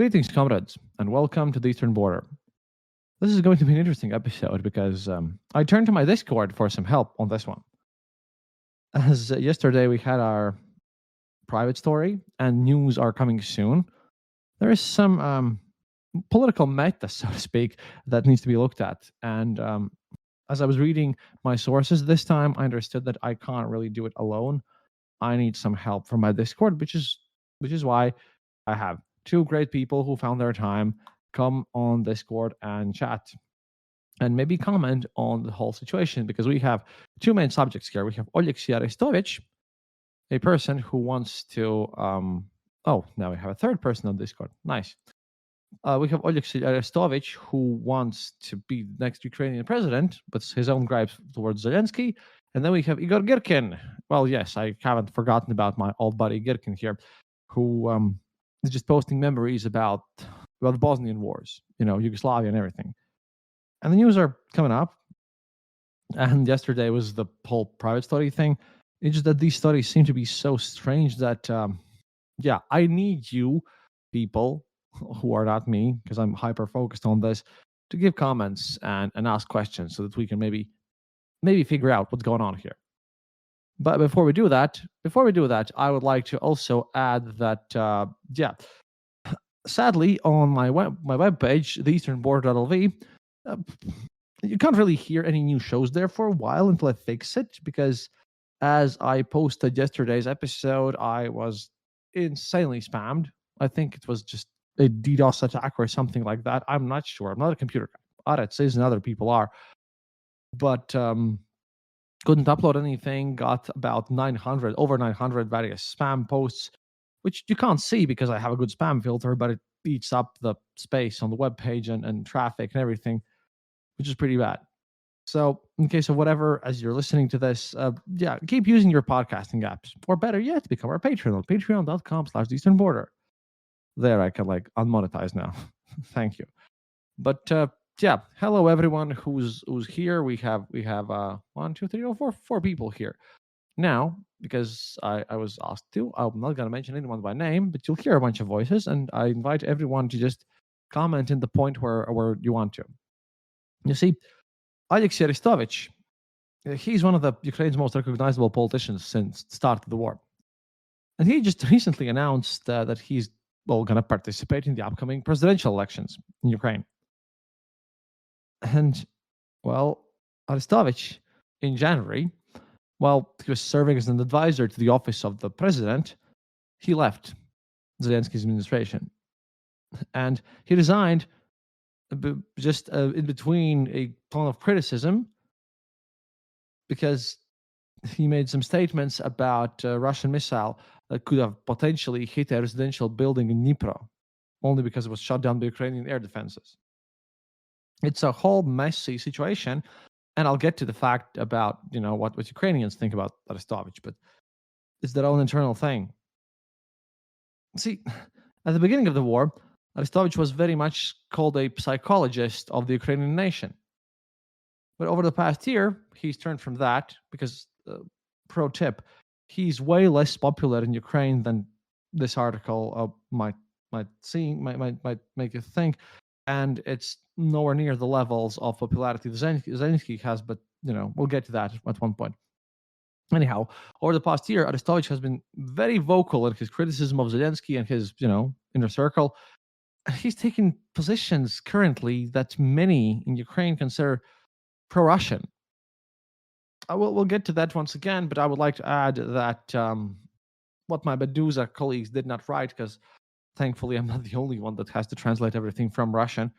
Greetings, comrades, and welcome to the Eastern Border. This is going to be an interesting episode because I turned to my Discord for some help on this one. As yesterday we had our private story and news are coming soon, there is some political meta, so to speak, that needs to be looked at. And as I was reading my sources this time, I understood that I can't really do it alone. I need some help from my Discord, which is why I have two great people who found their time come on Discord and chat and maybe comment on the whole situation because we have two main subjects here. We have Oleksiy Arestovich, a person who wants to. Oh, now we have a third person on Discord. Nice. We have Oleksiy Arestovich, who wants to be the next Ukrainian president, with his own gripes towards Zelensky. And then we have Igor Girkin. Well, yes, I haven't forgotten about my old buddy Girkin here, who is just posting memories about the Bosnian wars, Yugoslavia and everything. And the news are coming up. And yesterday was the whole private study thing. It's just that these studies seem to be so strange that, I need you people who are not me, because I'm hyper focused on this, to give comments and ask questions so that we can maybe figure out what's going on here. But before we do that, I would like to also add that, sadly, on my webpage, theeasternborder.lv, you can't really hear any new shows there for a while until I fix it, because as I posted yesterday's episode, I was insanely spammed. I think it was just a DDoS attack or something like that. I'm not sure. I'm not a computer guy. Aret says and other people are. But couldn't upload anything. Got about over 900 various spam posts, which you can't see because I have a good spam filter, but it eats up the space on the web page and traffic and everything, which is pretty bad. So in case of whatever, as you're listening to this, keep using your podcasting apps. Or better yet, become our Patreon on patreon.com/easternborder. There, I can unmonetize now. Thank you. But hello everyone who's here. We have 1, 2, 3, 4 people here now, because I was asked to. I'm not gonna mention anyone by name, but you'll hear a bunch of voices, and I invite everyone to just comment in the point where you want to. You see, Oleksiy Arestovich, he's one of the Ukraine's most recognizable politicians since the start of the war, and he just recently announced that he's going to participate in the upcoming presidential elections in Ukraine. And, Arestovich, in January, while he was serving as an advisor to the office of the president, he left Zelensky's administration. And he resigned just in between a ton of criticism because he made some statements about a Russian missile that could have potentially hit a residential building in Dnipro, only because it was shot down by Ukrainian air defenses. It's a whole messy situation, and I'll get to the fact about what Ukrainians think about Arestovich, but it's their own internal thing. See, at the beginning of the war, Arestovich was very much called a psychologist of the Ukrainian nation. But over the past year, he's turned from that because, pro tip, he's way less popular in Ukraine than this article might make you think, and it's nowhere near the levels of popularity Zelensky has. But we'll get to that at one point. Anyhow, over the past year, Arestovich has been very vocal in his criticism of Zelensky and his inner circle. He's taken positions currently that many in Ukraine consider pro-Russian. We'll get to that once again, but I would like to add that what my Medusa colleagues did not write, because thankfully I'm not the only one that has to translate everything from Russian.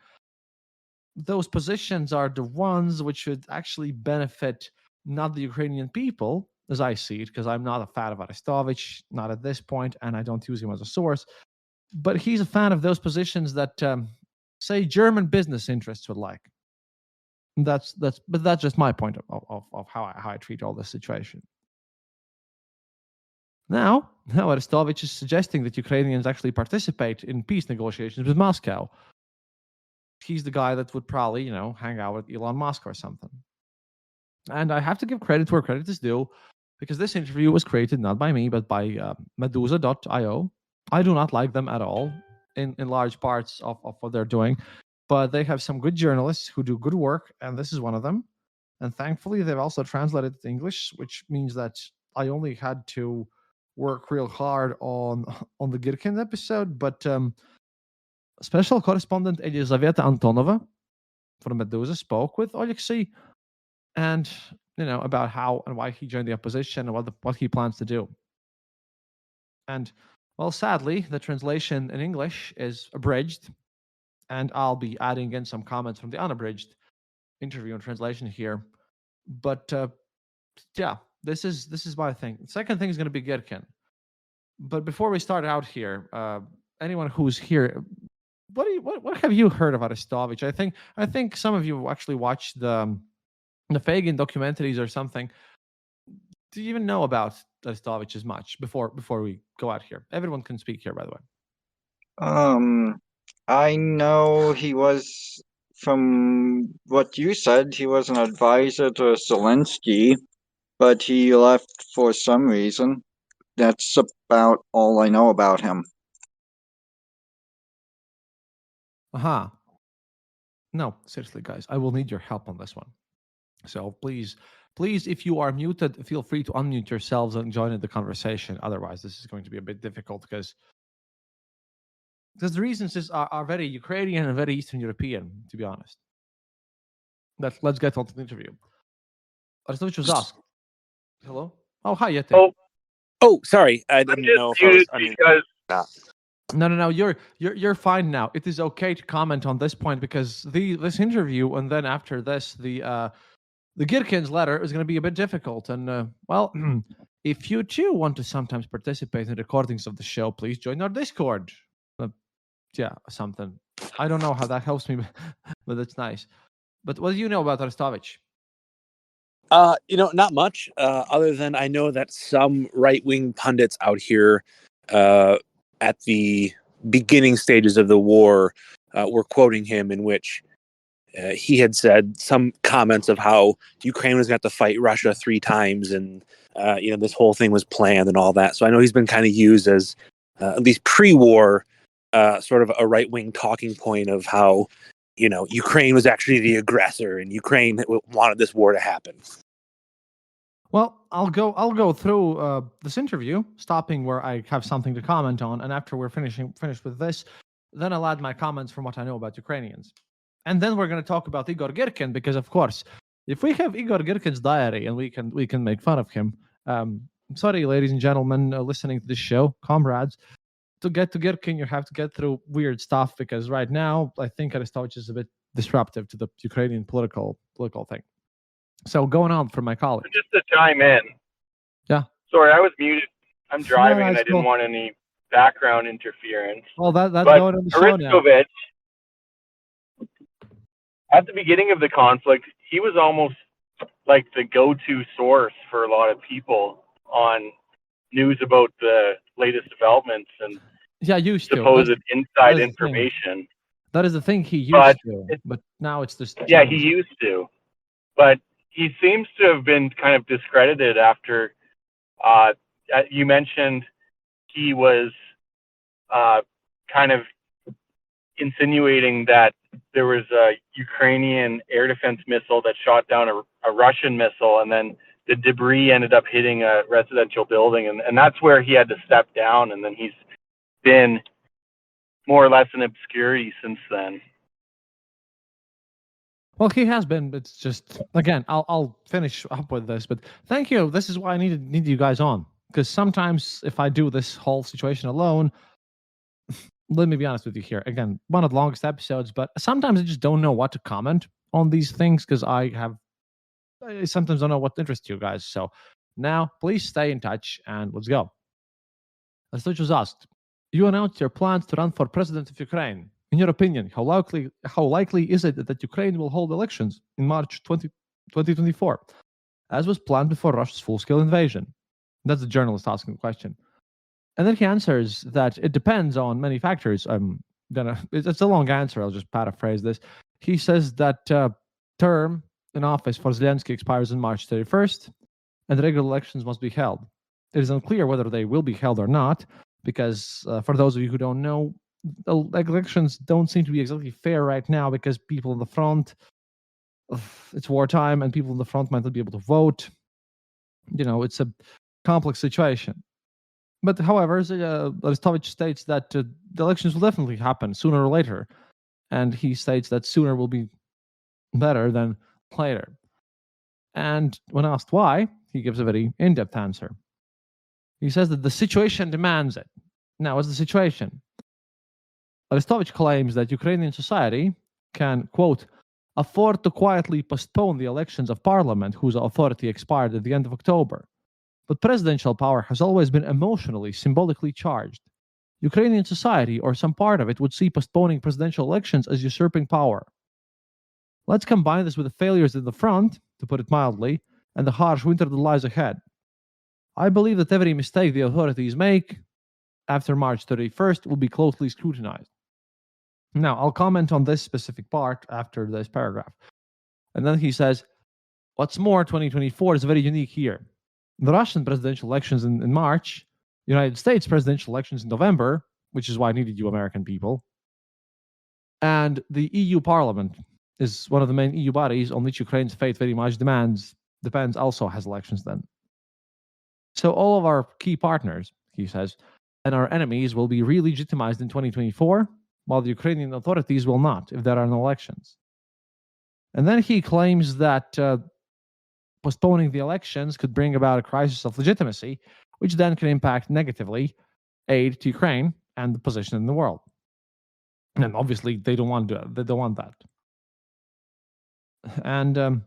Those positions are the ones which should actually benefit not the Ukrainian people, as I see it, because I'm not a fan of Arestovich, not at this point, and I don't use him as a source. But he's a fan of those positions that, say, German business interests would like. That's just my point of how I treat all this situation. Now Arestovich is suggesting that Ukrainians actually participate in peace negotiations with Moscow. He's the guy that would probably, hang out with Elon Musk or something. And I have to give credit where credit is due, because this interview was created not by me, but by Medusa.io. I do not like them at all. in large parts of what they're doing. But they have some good journalists who do good work, and this is one of them. And thankfully, they've also translated it to English, which means that I only had to work real hard on the Girkin episode. But special correspondent Elizaveta Antonova from Meduza spoke with Alexei, and about how and why he joined the opposition and what he plans to do. And well, sadly, the translation in English is abridged, and I'll be adding in some comments from the unabridged interview and translation here. But yeah, this is my thing. The second thing is going to be Girkin. But before we start out here, anyone who's here, what have you heard of Arestovich? I think some of you actually watched the Fagin documentaries or something. Do you even know about Arestovich as much before we go out here? Everyone can speak here, by the way. I know he was, from what you said, he was an advisor to Zelensky, but he left for some reason. That's about all I know about him. Aha. No, seriously, guys, I will need your help on this one. So please, if you are muted, feel free to unmute yourselves and join in the conversation. Otherwise, this is going to be a bit difficult because the reasons are very Ukrainian and very Eastern European, to be honest. Let's get on to the interview. Arestovich was asked. Hello? Oh, hi, Yeti. Oh, sorry. I didn't know if I was unmuted. No. You're fine now. It is okay to comment on this point because this interview and then after this, the Girkin's letter is going to be a bit difficult. And well, if you too want to sometimes participate in recordings of the show, please join our Discord. Yeah, something. I don't know how that helps me, but it's nice. But what do you know about Arestovich? Not much, other than I know that some right-wing pundits out here at the beginning stages of the war were quoting him, in which he had said some comments of how Ukraine was going to have to fight Russia 3 times, and this whole thing was planned and all that. So I know he's been kind of used as at least pre-war sort of a right-wing talking point of how Ukraine was actually the aggressor and Ukraine wanted this war to happen. Well, I'll go through this interview, stopping where I have something to comment on, and after we're finished with this, then I'll add my comments from what I know about Ukrainians. And then we're going to talk about Igor Girkin, because of course, if we have Igor Girkin's diary and we can make fun of him, sorry, ladies and gentlemen, listening to this show, comrades, to get to Girkin, you have to get through weird stuff, because right now, I think Arestovich is a bit disruptive to the Ukrainian political thing. So going on from my colleague. Just to chime in. Yeah. Sorry, I was muted. I'm driving and I didn't want any background interference. Well, that's going on the show now. Arestovich, at the beginning of the conflict, he was almost like the go-to source for a lot of people on news about the latest developments and supposed inside information. That is the thing he used to, but now it's just... Yeah, he used to. But he seems to have been kind of discredited after, you mentioned he was kind of insinuating that there was a Ukrainian air defense missile that shot down a Russian missile, and then the debris ended up hitting a residential building, and that's where he had to step down, and then he's been more or less in obscurity since then. Well, he has been, but it's just, again, I'll finish up with this, but thank you. This is why I need you guys on, because sometimes if I do this whole situation alone, let me be honest with you here. Again, one of the longest episodes, but sometimes I just don't know what to comment on these things, because I sometimes don't know what interests you guys. So now, please stay in touch, and let's go. Arestovich was asked, you announced your plans to run for president of Ukraine. In your opinion, how likely is it that Ukraine will hold elections in March 2024, as was planned before Russia's full-scale invasion? That's the journalist asking the question. And then he answers that it depends on many factors. It's a long answer. I'll just paraphrase this. He says that term in office for Zelensky expires on March 31st, and regular elections must be held. It is unclear whether they will be held or not, because for those of you who don't know, the elections don't seem to be exactly fair right now because people in the front, it's wartime, and people in the front might not be able to vote. It's a complex situation. But however, Arestovich states that the elections will definitely happen sooner or later, and he states that sooner will be better than later. And when asked why, he gives a very in-depth answer. He says that the situation demands it. Now, what's the situation? Arestovich claims that Ukrainian society can, quote, afford to quietly postpone the elections of parliament whose authority expired at the end of October. But presidential power has always been emotionally, symbolically charged. Ukrainian society, or some part of it, would see postponing presidential elections as usurping power. Let's combine this with the failures in the front, to put it mildly, and the harsh winter that lies ahead. I believe that every mistake the authorities make after March 31st will be closely scrutinized. Now, I'll comment on this specific part after this paragraph. And then he says, what's more, 2024 is a very unique year. The Russian presidential elections in March, United States presidential elections in November, which is why I needed you American people, and the EU Parliament is one of the main EU bodies on which Ukraine's fate very much depends, also has elections then. So all of our key partners, he says, and our enemies will be re-legitimized in 2024, while the Ukrainian authorities will not if there are no elections. And then he claims that postponing the elections could bring about a crisis of legitimacy, which then can impact negatively aid to Ukraine and the position in the world. And obviously, they don't want that. And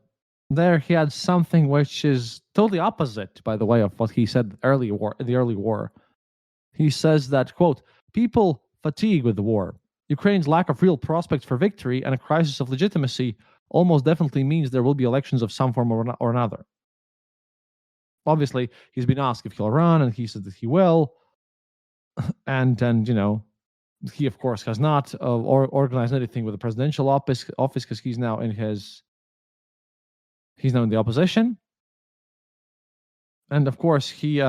there he had something which is totally opposite, by the way, of what he said in the early war. He says that, quote, people fatigue with the war. Ukraine's lack of real prospects for victory and a crisis of legitimacy almost definitely means there will be elections of some form or another. Obviously, he's been asked if he'll run, and he said that he will. And he of course has not organized anything with the presidential office because he's now in the opposition. And of course, he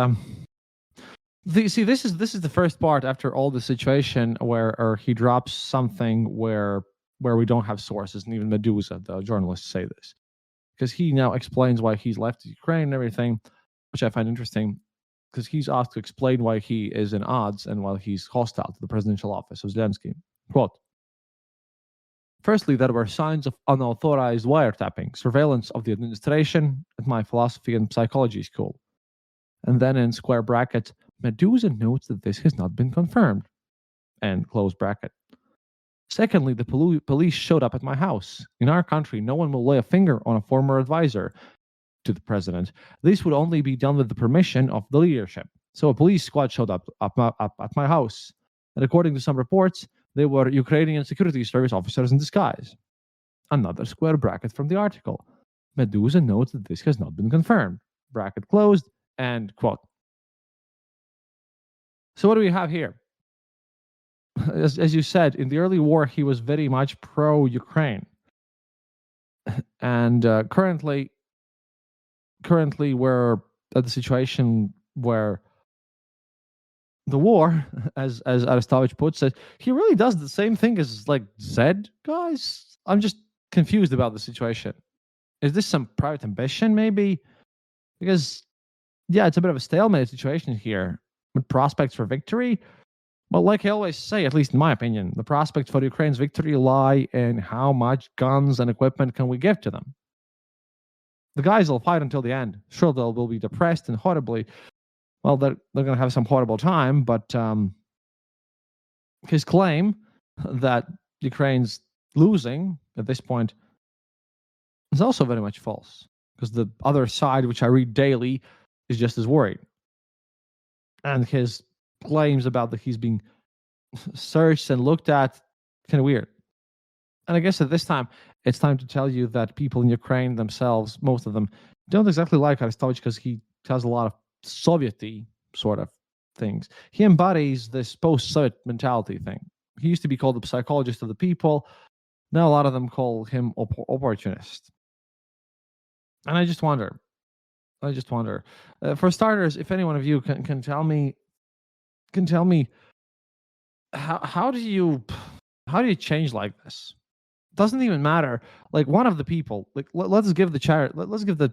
this is the first part after all the situation where he drops something where we don't have sources, and even Medusa, the journalists, say this, because he now explains why he's left Ukraine and everything, which I find interesting, because he's asked to explain why he is in odds and why he's hostile to the presidential office of Zelensky. Quote, firstly, there were signs of unauthorized wiretapping, surveillance of the administration at my philosophy and psychology school. And then in square bracket, Medusa notes that this has not been confirmed, and close bracket. Secondly, the police showed up at my house. In our country, no one will lay a finger on a former advisor to the president. This would only be done with the permission of the leadership. So a police squad showed up at my house. And according to some reports, they were Ukrainian security service officers in disguise. Another square bracket from the article. Medusa notes that this has not been confirmed. Bracket closed, and quote. So what do we have here? As you said, in the early war, he was very much pro-Ukraine. And currently we're at the situation where the war, as Arestovich puts it, he really does the same thing as like Zed guys. I'm just confused about the situation. Is this some private ambition, maybe? Because, yeah, it's a bit of a stalemate situation here with prospects for victory. Well, like I always say, at least in my opinion, the prospects for Ukraine's victory lie in how much guns and equipment can we give to them. The guys will fight until the end. Sure, they will be depressed and horribly. Well, they're going to have some horrible time, but his claim that Ukraine's losing at this point is also very much false, because the other side, which I read daily, is just as worried. And his claims about that he's being searched and looked at, kind of weird. And I guess at this time, it's time to tell you that people in Ukraine themselves, most of them, don't exactly like Arestovich because he has a lot of Soviet-y sort of things. He embodies this post-Soviet mentality thing. He used to be called the psychologist of the people. Now a lot of them call him opportunist. And I just wonder. For starters, if any one of you can tell me how do you change like this? Doesn't even matter. Like one of the people, like let's give the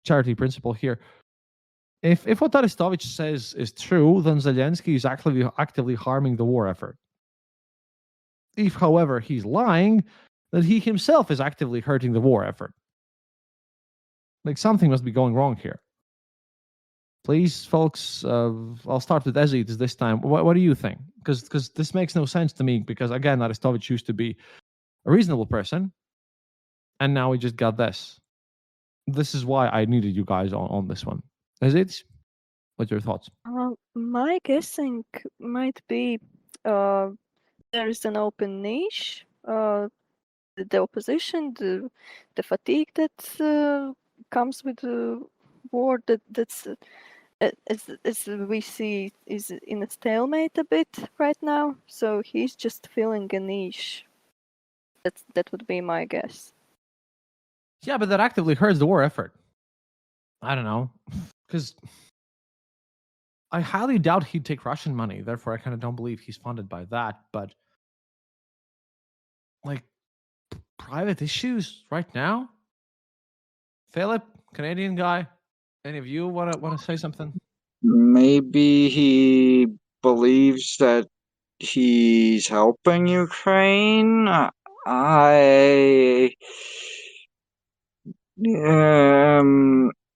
charity principle here. If what Arestovich says is true, then Zelensky is actively harming the war effort. If, however, he's lying, then he himself is actively hurting the war effort. Like something must be going wrong here. Please, folks, I'll start with Ezit this time. What do you think? Because this makes no sense to me, because again, Arestovich used to be a reasonable person, and now we just got this. This is why I needed you guys on this one. Ezit, what's your thoughts? My guessing might be there is an open niche. The opposition, the fatigue that comes with the war, that's as we see is in a stalemate a bit right now. So he's just filling a niche. That would be my guess. Yeah, but that actively hurts the war effort. I don't know, because I highly doubt he'd take Russian money. Therefore, I kind of don't believe he's funded by that. But like private issues right now, Philip, Canadian guy, any of you want to say something? Maybe he believes that he's helping Ukraine.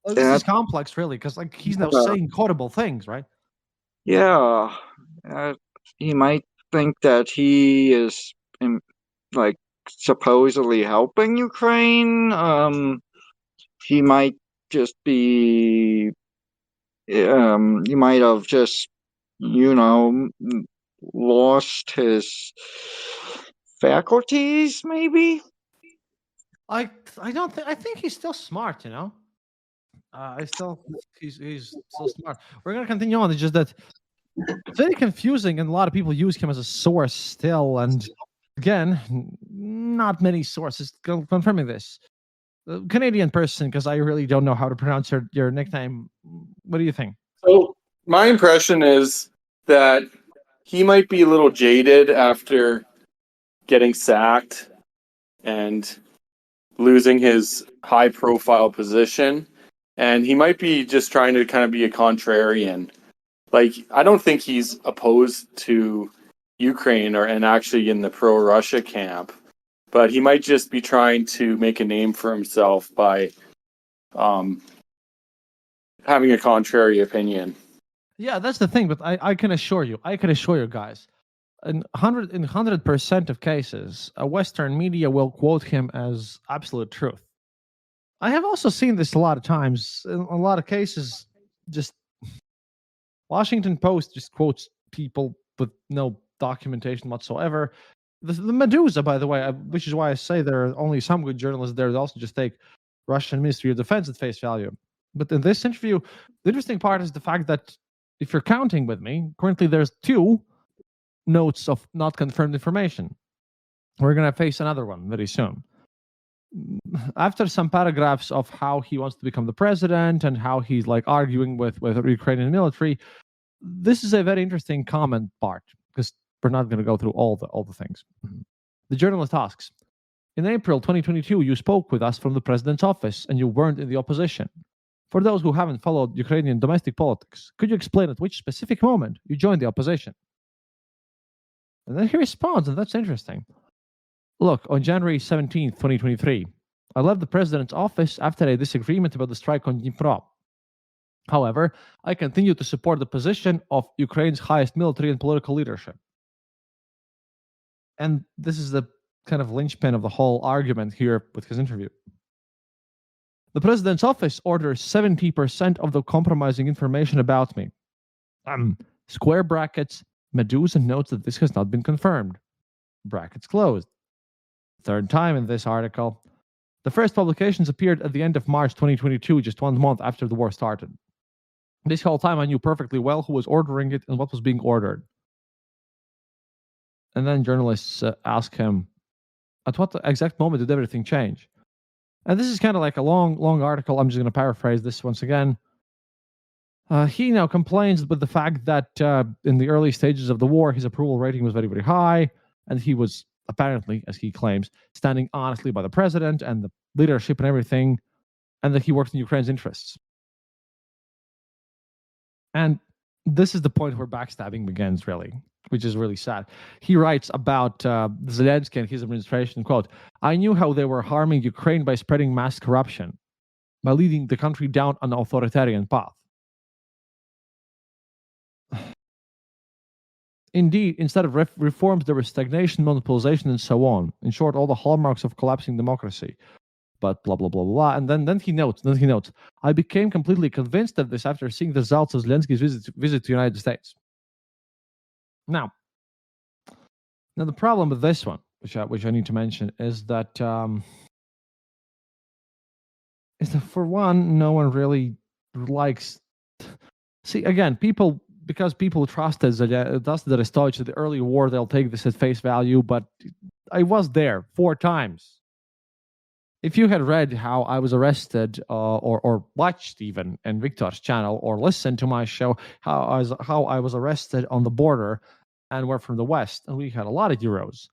This is complex, really, because like he's now saying quotable things, right? Yeah, he might think that he is like supposedly helping Ukraine. He might just be. He might have just, lost his faculties, maybe. I don't think. I think he's still smart, you know. He's still smart. We're gonna continue on. It's just that it's very confusing, and a lot of people use him as a source still. And again, not many sources confirming this. Canadian person, because I really don't know how to pronounce your nickname. What do you think? So my impression is that he might be a little jaded after getting sacked and losing his high-profile position, and he might be just trying to kind of be a contrarian. Like, I don't think he's opposed to Ukraine and actually in the pro-Russia camp, but he might just be trying to make a name for himself by having a contrary opinion. Yeah, that's the thing. But I can assure you, guys, in 100% of cases, a Western media will quote him as absolute truth. I have also seen this a lot of times. In a lot of cases, just Washington Post just quotes people with no documentation whatsoever. The Medusa, by the way, which is why I say there are only some good journalists there that also just take Russian Ministry of Defense at face value. But in this interview, the interesting part is the fact that if you're counting with me, currently there's 2 notes of not confirmed information. We're going to face another one very soon. After some paragraphs of how he wants to become the president and how he's like arguing with the Ukrainian military, this is a very interesting comment part, because we're not going to go through all the things. The journalist asks, in April 2022, you spoke with us from the president's office and you weren't in the opposition. For those who haven't followed Ukrainian domestic politics, could you explain at which specific moment you joined the opposition? And then he responds, and that's interesting. Look, on January 17th, 2023, I left the president's office after a disagreement about the strike on Dnipro. However, I continue to support the position of Ukraine's highest military and political leadership. And this is the kind of linchpin of the whole argument here with his interview. The president's office orders 70% of the compromising information about me. Square brackets, Medusa notes that this has not been confirmed. Brackets closed. Third time in this article. The first publications appeared at the end of March 2022, just 1 month after the war started. This whole time I knew perfectly well who was ordering it and what was being ordered. And then journalists ask him, at what exact moment did everything change? And this is kind of like a long article. I'm just going to paraphrase this once again. He now complains with the fact that in the early stages of the war, his approval rating was very, very high, and he was apparently, as he claims, standing honestly by the president and the leadership and everything, and that he worked in Ukraine's interests. And this is the point where backstabbing begins, really, which is really sad. He writes about Zelensky and his administration, quote, "I knew how they were harming Ukraine by spreading mass corruption, by leading the country down an authoritarian path. Indeed, instead of reforms, there was stagnation, monopolization, and so on. In short, all the hallmarks of collapsing democracy." But blah blah blah blah blah. And then he notes. "I became completely convinced of this after seeing the results of Zelensky's visit to the United States." Now the problem with this one, which I need to mention, is that for one, no one really likes. See, again, because people trusted Arestowicz at the early war, they'll take this at face value. But I was there 4 times. If you had read how I was arrested, or watched even in Victor's channel, or listened to my show, how I was arrested on the border, and we're from the West, and we had a lot of euros.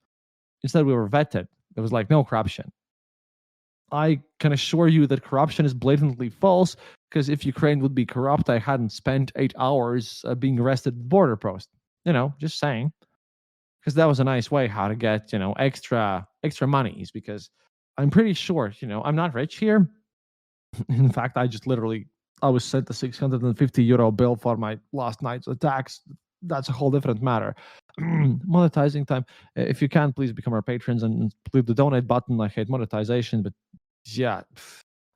Instead, we were vetted. There was like no corruption. I can assure you that corruption is blatantly false, because if Ukraine would be corrupt, I hadn't spent 8 hours being arrested at the border post. Just saying. Because that was a nice way how to get, extra monies, because I'm pretty sure, I'm not rich here. In fact, I was sent a 650 euro bill for my last night's attacks. That's a whole different matter. Monetizing time. If you can, please become our patrons and click the donate button. I hate monetization, but yeah,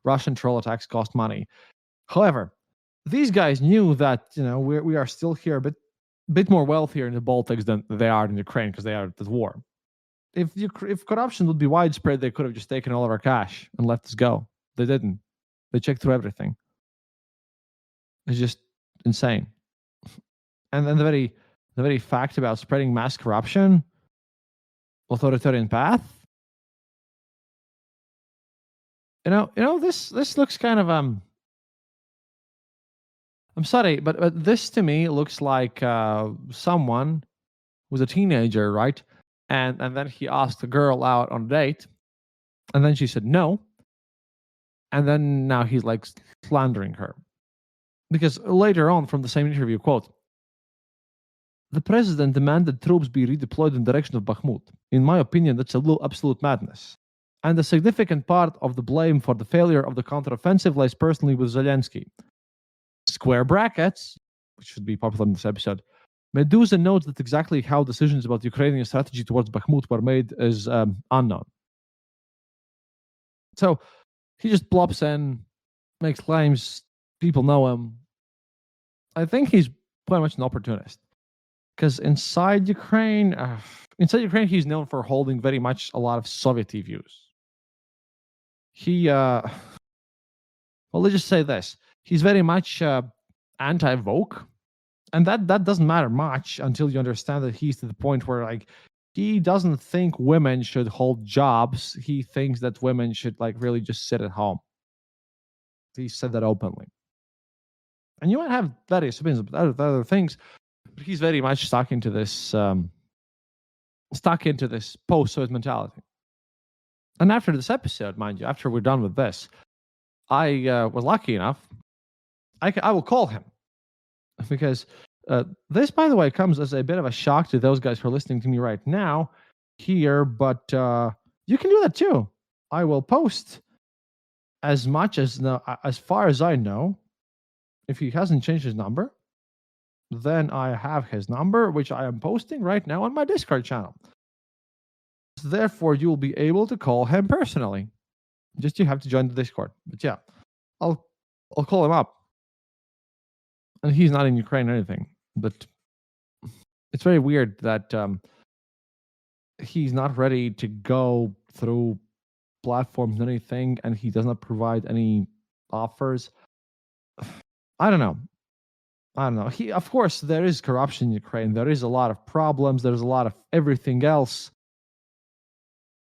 Russian troll attacks cost money. However, these guys knew that, we are still here, but a bit more wealthier in the Baltics than they are in Ukraine, because they are at the war. If corruption would be widespread, they could have just taken all of our cash and let us go. They didn't. They checked through everything. It's just insane. And then the very fact about spreading mass corruption, authoritarian path. This looks kind of I'm sorry, but this to me looks like someone who's a teenager, right? And then he asked a girl out on a date, and then she said no. And then now he's like slandering her. Because later on from the same interview, quote, "The president demanded troops be redeployed in the direction of Bakhmut. In my opinion, that's absolute madness. And a significant part of the blame for the failure of the counteroffensive lies personally with Zelensky." Square brackets, which should be popular in this episode. Medusa notes that exactly how decisions about Ukrainian strategy towards Bakhmut were made is unknown. So he just plops in, makes claims, people know him. I think he's pretty much an opportunist. Because inside Ukraine, he's known for holding very much a lot of Soviet views. Let's just say this. He's very much anti-woke. And that doesn't matter much until you understand that he's to the point where he doesn't think women should hold jobs. He thinks that women should really just sit at home. He said that openly. And you might have various opinions about other things, but he's very much stuck into this post-Soviet mentality. And after this episode, mind you, after we're done with this, I was lucky enough. I will call him. Because this, by the way, comes as a bit of a shock to those guys who are listening to me right now here, but you can do that too. I will post as far as I know. If he hasn't changed his number, then I have his number, which I am posting right now on my Discord channel. Therefore, you will be able to call him personally. Just you have to join the Discord. But yeah, I'll call him up. And he's not in Ukraine or anything, but it's very weird that he's not ready to go through platforms and anything, and he does not provide any offers. I don't know. Of course, there is corruption in Ukraine. There is a lot of problems. There's a lot of everything else.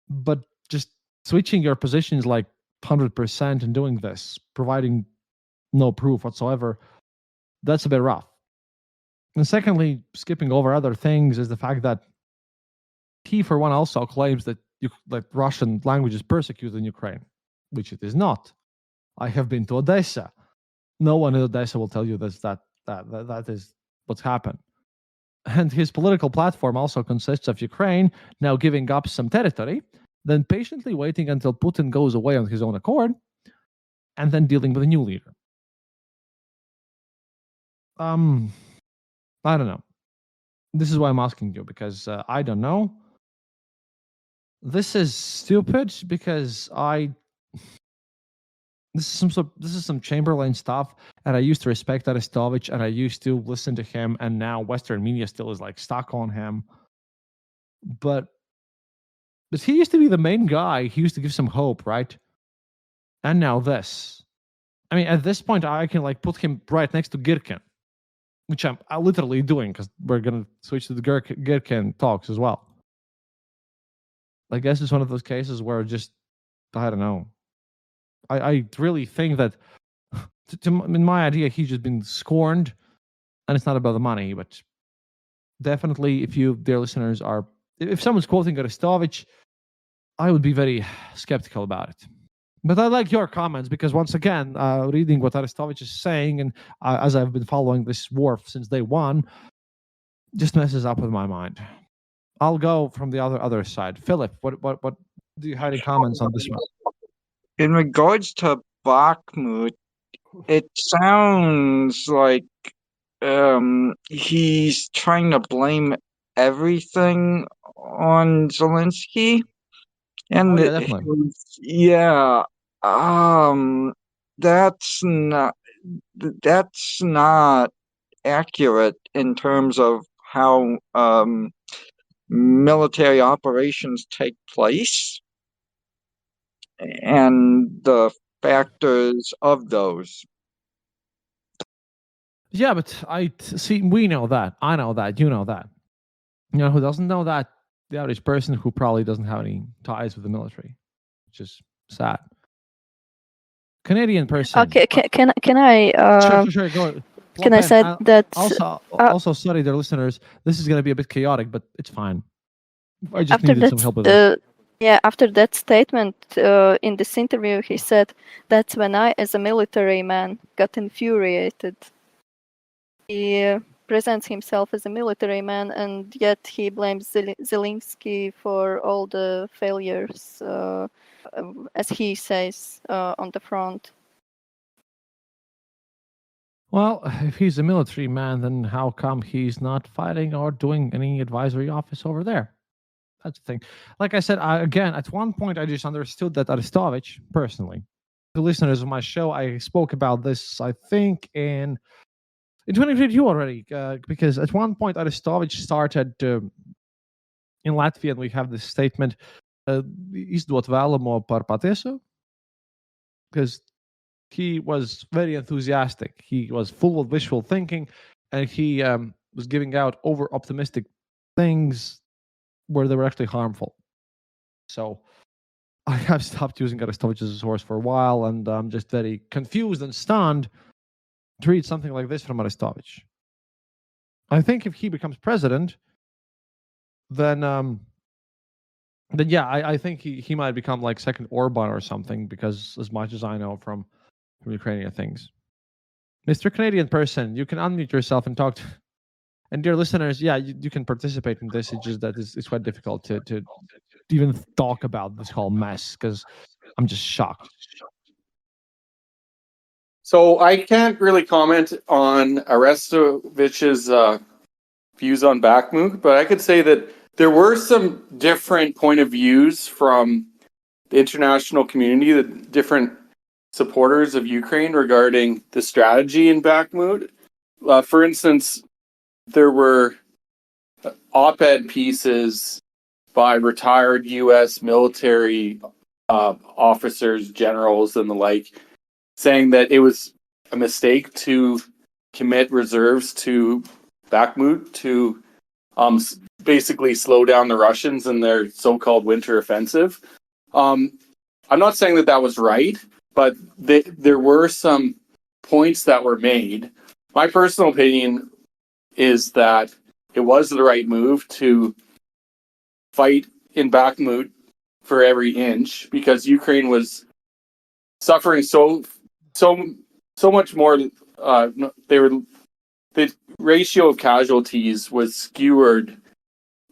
But just switching your positions 100% and doing this, providing no proof whatsoever, that's a bit rough. And secondly, skipping over other things is the fact that he, for one, also claims that Russian language is persecuted in Ukraine, which it is not. I have been to Odessa. No one in Odessa will tell you that is what's happened. And his political platform also consists of Ukraine now giving up some territory, then patiently waiting until Putin goes away on his own accord, and then dealing with a new leader. I don't know. This is why I'm asking you, because I don't know. This is stupid because this is some Chamberlain stuff, and I used to respect Arestovich, and I used to listen to him, and now Western media still is like stuck on him. But he used to be the main guy. He used to give some hope, right? And now this. I mean, at this point, I can like put him right next to Girkin, which I'm literally doing because we're gonna switch to the Girkin talks as well. I guess it's one of those cases where just I don't know. I really think that, in my idea, he's just been scorned, and it's not about the money. But definitely, if you, dear listeners, if someone's quoting Arestovich, I would be very skeptical about it. But I like your comments because, once again, reading what Arestovich is saying, and as I've been following this war since day one, just messes up with my mind. I'll go from the other side. Philip, what do you have any comments on this one? In regards to Bakhmut, it sounds like he's trying to blame everything on Zelensky. And yeah, definitely. that's not accurate in terms of how military operations take place and the factors of those. Yeah, but we know that. I know that. You know that. You know who doesn't know that? The average person who probably doesn't have any ties with the military, which is sad. Canadian person. Okay, can I? Sure. Go. Can I say that? Also, sorry, dear listeners. This is going to be a bit chaotic, but it's fine. I just needed some help with it. Yeah, after that statement in this interview, he said, "That's when I, as a military man, got infuriated." He presents himself as a military man, and yet he blames Zelensky for all the failures, as he says, on the front. Well, if he's a military man, then how come he's not fighting or doing any advisory office over there? That's the thing. Like I said, again, at one point, I just understood that Arestovich, personally, the listeners of my show, I spoke about this, I think, in 2022 already, because at one point, Arestovich started in Latvian, we have this statement, izdot vēlamo par patieso, because he was very enthusiastic. He was full of wishful thinking, and he was giving out over-optimistic things where they were actually harmful. So I have stopped using Arestovich as a source for a while, and I'm just very confused and stunned to read something like this from Arestovich. I think if he becomes president, then yeah, I think he might become like second Orban or something, because as much as I know from Ukrainian things. Mr. Canadian person, you can unmute yourself and talk to. And dear listeners, yeah, you can participate in this. It's just that it's quite difficult to even talk about this whole mess because I'm just shocked. So I can't really comment on Arestovich's views on Bakhmut, but I could say that there were some different point of views from the international community, the different supporters of Ukraine regarding the strategy in Bakhmut. For instance, there were op-ed pieces by retired U.S. military officers, generals, and the like, saying that it was a mistake to commit reserves to Bakhmut to basically slow down the Russians in their so-called winter offensive. I'm not saying that was right, but there were some points that were made My personal opinion is that it was the right move to fight in Bakhmut for every inch, because Ukraine was suffering so much more. The ratio of casualties was skewered,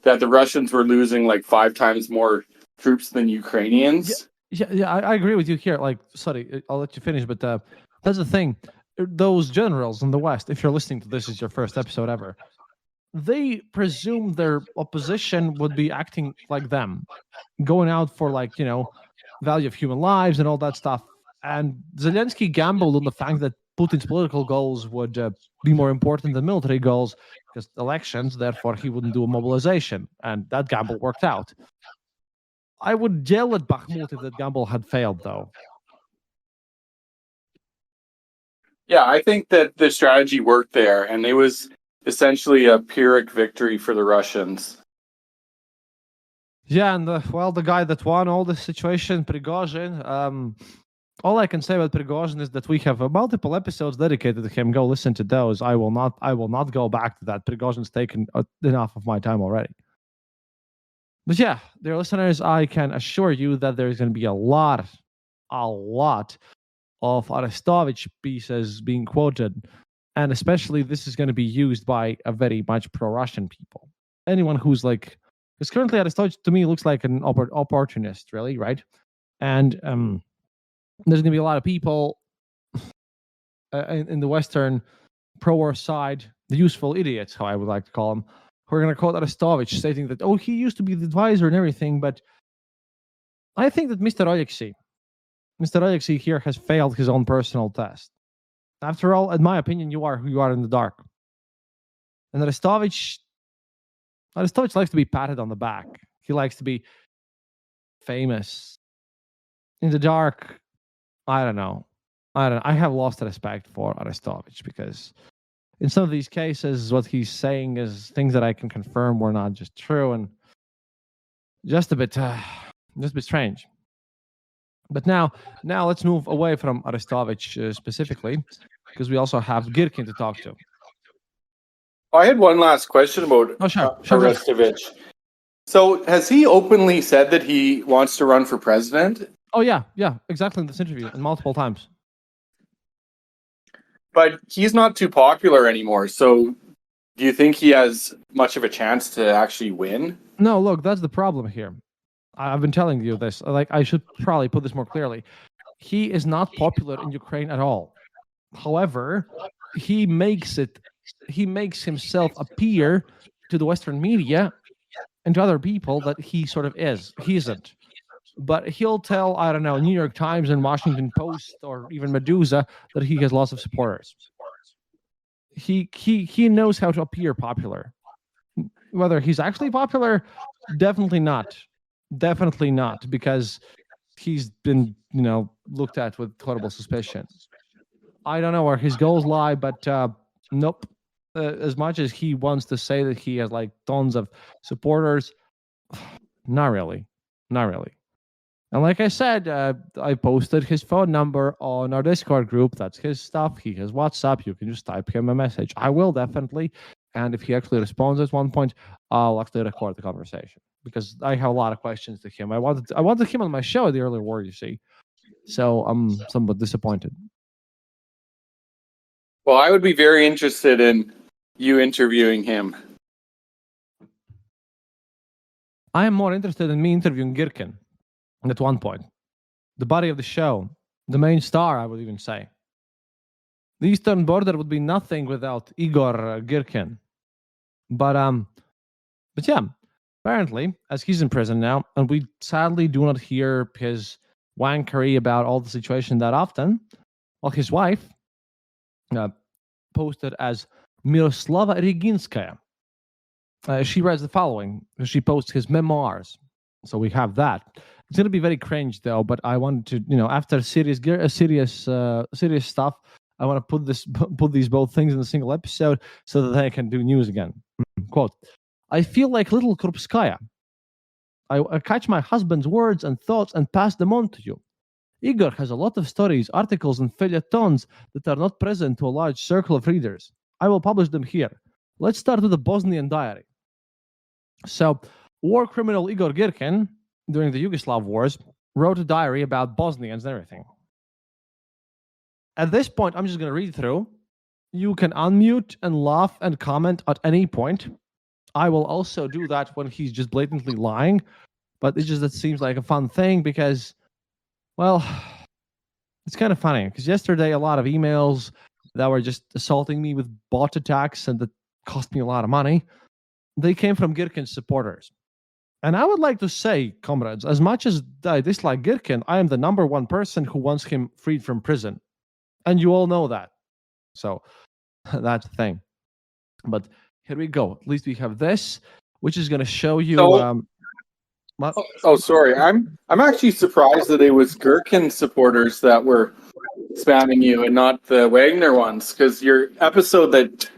that the Russians were losing like 5 times more troops than Ukrainians. Yeah, I agree with you here. Like, sorry, I'll let you finish, but that's the thing. Those generals in the West, if you're listening to this, is your first episode ever. They presume their opposition would be acting like them, going out for, like, value of human lives and all that stuff. And Zelensky gambled on the fact that Putin's political goals would be more important than military goals, because elections, therefore he wouldn't do a mobilization, and that gamble worked out. I would yell at Bakhmut if that gamble had failed, though. Yeah, I think that the strategy worked there, and it was essentially a Pyrrhic victory for the Russians. Yeah, and the guy that won all this situation, Prigozhin. All I can say about Prigozhin is that we have multiple episodes dedicated to him. Go listen to those. I will not go back to that. Prigozhin's taken enough of my time already. But yeah, dear listeners, I can assure you that there's going to be a lot of Arestovich pieces being quoted, and especially this is going to be used by a very much pro-Russian people. Anyone who's like, because currently Arestovich to me looks like an opportunist, really, right? And there's going to be a lot of people in the Western pro-war side, the useful idiots, how I would like to call them, who are going to quote Arestovich, stating that, oh, he used to be the advisor and everything. But I think that Mr. Alexei here has failed his own personal test. After all, in my opinion, you are who you are in the dark. And Arestovich likes to be patted on the back. He likes to be famous. In the dark, I don't know. I have lost respect for Arestovich, because in some of these cases, what he's saying is things that I can confirm were not just true, and just a bit strange. But now let's move away from Arestovich specifically, because we also have Girkin to talk to. I had one last question about Sure. Arestovich. So has he openly said that he wants to run for president? Oh yeah, exactly, in this interview, and multiple times. But he's not too popular anymore, so do you think he has much of a chance to actually win? No, look, that's the problem here. I've been telling you this. Like, I should probably put this more clearly. He is not popular in Ukraine at all. However, he makes himself appear to the Western media and to other people that he sort of is. He isn't. But he'll tell, I don't know, New York Times and Washington Post or even Medusa that he has lots of supporters. He knows how to appear popular. Whether he's actually popular, definitely not, because he's been, looked at with horrible suspicion. I don't know where his goals lie, but nope. As much as he wants to say that he has like tons of supporters, not really. And like I said, I posted his phone number on our Discord group. That's his stuff. He has WhatsApp. You can just type him a message. I will definitely. And if he actually responds at one point, I'll actually record the conversation, because I have a lot of questions to him. I wanted him on my show at the earlier war, you see. So I'm somewhat disappointed. Well, I would be very interested in you interviewing him. I am more interested in me interviewing Girkin at one point. The body of the show, the main star, I would even say. The Eastern Border would be nothing without Igor Girkin. But yeah, apparently, as he's in prison now, and we sadly do not hear his wankery about all the situation that often, well, his wife posted as Miroslava Reginskaya. She writes the following. She posts his memoirs. So we have that. It's going to be very cringe, though, but I wanted to, after serious stuff, I want to put these both things in a single episode so that I can do news again. Quote, I feel like little Krupskaya. I catch my husband's words and thoughts and pass them on to you. Igor has a lot of stories, articles, and feuilletons that are not present to a large circle of readers. I will publish them here. Let's start with the Bosnian diary. So, war criminal Igor Girkin, during the Yugoslav wars, wrote a diary about Bosnians and everything. At this point, I'm just going to read through. You can unmute and laugh and comment at any point. I will also do that when he's just blatantly lying, but it seems like a fun thing because, well, it's kind of funny because yesterday a lot of emails that were just assaulting me with bot attacks and that cost me a lot of money, they came from Girkin's supporters. And I would like to say, comrades, as much as I dislike Girkin, I am the number one person who wants him freed from prison. And you all know that. So that's the thing. But here we go. At least we have this, which is going to show you. Sorry. I'm actually surprised that it was Gherkin supporters that were spamming you and not the Wagner ones, because your episode that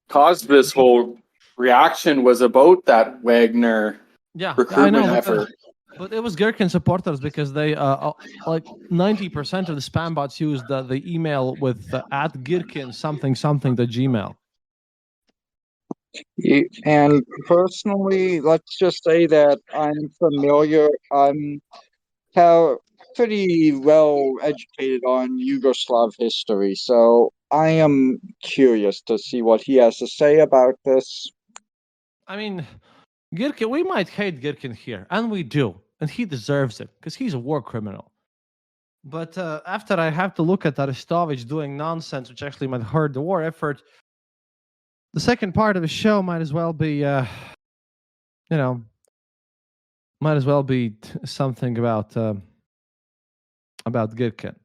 caused this whole reaction was about that Wagner recruitment effort. But it was Gherkin supporters because they like 90% of the spam bots used the email with at Gherkin something the Gmail. And personally, let's just say that I'm familiar. I'm pretty well educated on Yugoslav history, so I am curious to see what he has to say about this. I mean, Girkin, we might hate Girkin here, and we do, and he deserves it because he's a war criminal. But after I have to look at Arestovich doing nonsense, which actually might hurt the war effort, the second part of the show might as well be, something about Girkin.